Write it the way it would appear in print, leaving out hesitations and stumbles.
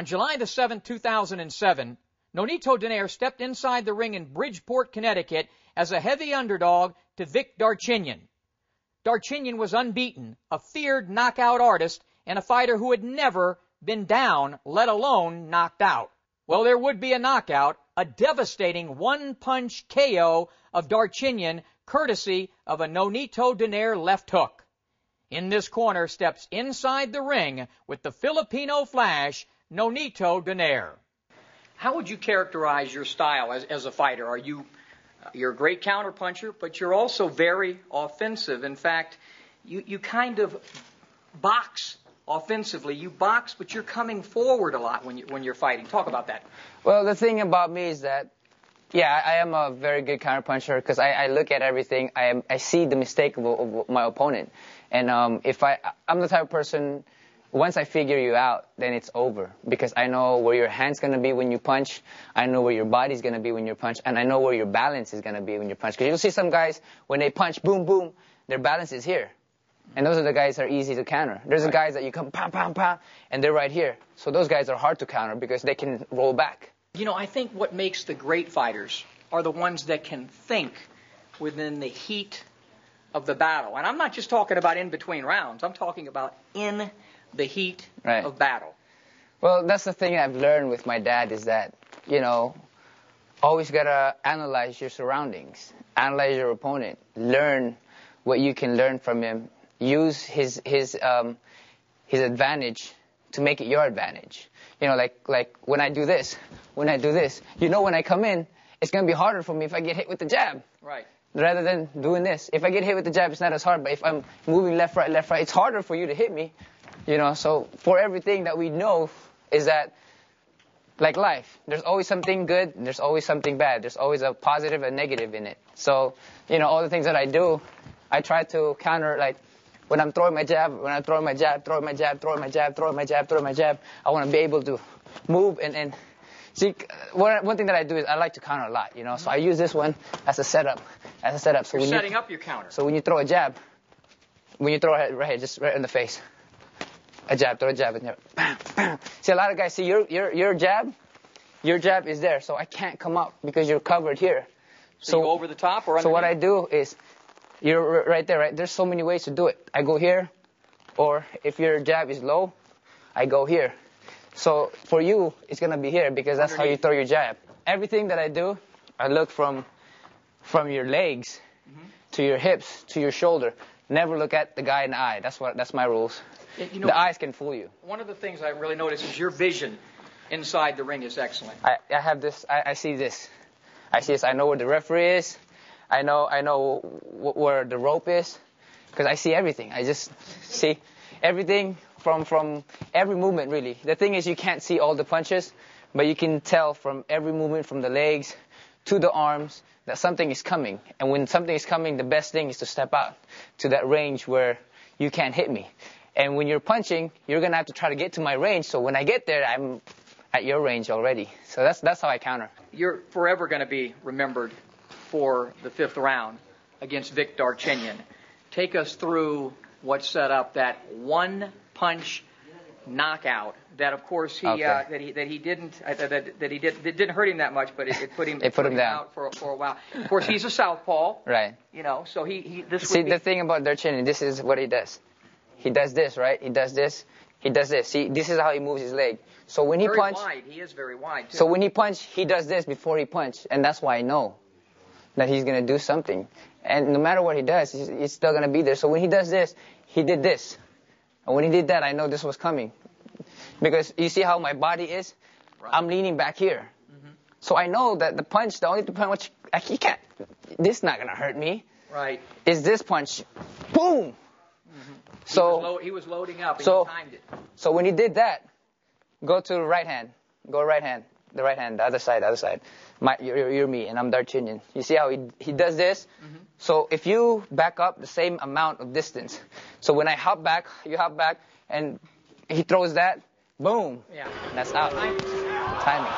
On July the 7th, 2007, Nonito Donaire stepped inside the ring in Bridgeport, Connecticut as a heavy underdog to Vic Darchinyan. Darchinyan was unbeaten, a feared knockout artist, and a fighter who had never been down, let alone knocked out. Well, there would be a knockout, a devastating one-punch KO of Darchinyan, courtesy of a Nonito Donaire left hook. In this corner steps inside the ring with the Filipino Flash, Nonito Donaire. How would you characterize your style as a fighter? You're a great counterpuncher, but you're also very offensive. In fact, you kind of box offensively. You box, but you're coming forward a lot when you're fighting. Talk about that. Well, the thing about me is that, yeah, I am a very good counterpuncher because I look at everything. I see the mistake of my opponent. And I'm the type of person, once I figure you out, then it's over. Because I know where your hand's going to be when you punch. I know where your body's going to be when you punch. And I know where your balance is going to be when you punch. Because you'll see some guys, when they punch, boom, boom, their balance is here. And those are the guys that are easy to counter. There's the guys that you come, pam, pam, pam, and they're right here. So those guys are hard to counter because they can roll back. You know, I think what makes the great fighters are the ones that can think within the heat of the battle. And I'm not just talking about in between rounds. I'm talking about in the heat of battle. Well, that's the thing I've learned with my dad is that, always got to analyze your surroundings, analyze your opponent, learn what you can learn from him, use his advantage to make it your advantage. Like when I do this, when I come in, it's going to be harder for me if I get hit with the jab. Right. Rather than doing this. If I get hit with the jab, it's not as hard. But if I'm moving left, right, it's harder for you to hit me. So for everything that we know is that, like life, there's always something good and there's always something bad. There's always a positive and negative in it. So, all the things that I do, I try to counter, like, when I'm throwing my jab, I want to be able to move and see, one thing that I do is I like to counter a lot, So I use this one as a setup. So you're setting up your counter. So when you throw a jab, when you throw it right here, just right in the face, a jab, throw a jab in there, bam, bam. See, a lot of guys see your jab is there, so I can't come up because you're covered here. So you go over the top or underneath? So what I do is, you're right there, right? There's so many ways to do it. I go here, or if your jab is low, I go here. So for you, it's going to be here because that's how you throw your jab. Everything that I do, I look from your legs to your hips to your shoulder. Never look at the guy in the eye. That's my rules. The eyes can fool you. One of the things I really notice is your vision inside the ring is excellent. I have this. I see this. I see this. I know where the referee is. I know where the rope is because I see everything. I just see everything from every movement, really. The thing is you can't see all the punches, but you can tell from every movement from the legs to the arms that something is coming. And when something is coming, the best thing is to step out to that range where you can't hit me. And when you're punching, you're going to have to try to get to my range. So when I get there, I'm at your range already. So that's how I counter. You're forever going to be remembered for the 5th round against Vic Darchinyan. Take us through what set up that one-punch knockout that, of course, that didn't hurt him that much, but it put him down out for a while. Of course, he's a southpaw, right? So the thing about Darchinyan, this is what he does. He does this, right? He does this. He does this. See, this is how he moves his leg. So when he punches, he is very wide too. So when he punches, he does this before he punches, and that's why I know that he's going to do something. And no matter what he does, he's still going to be there. So when he does this, he did this. And when he did that, I know this was coming. Because you see how my body is? Right. I'm leaning back here. So I know that the only punch, he can't, this is not going to hurt me. Right. Is this punch. Boom! So he was loading up and he timed it. So when he did that, go to the right hand. Go right hand. The right hand, the other side. You're me, and I'm Darchinyan. You see how he does this? So if you back up the same amount of distance, so when I hop back, you hop back, and he throws that, boom. Yeah. That's out. Timing.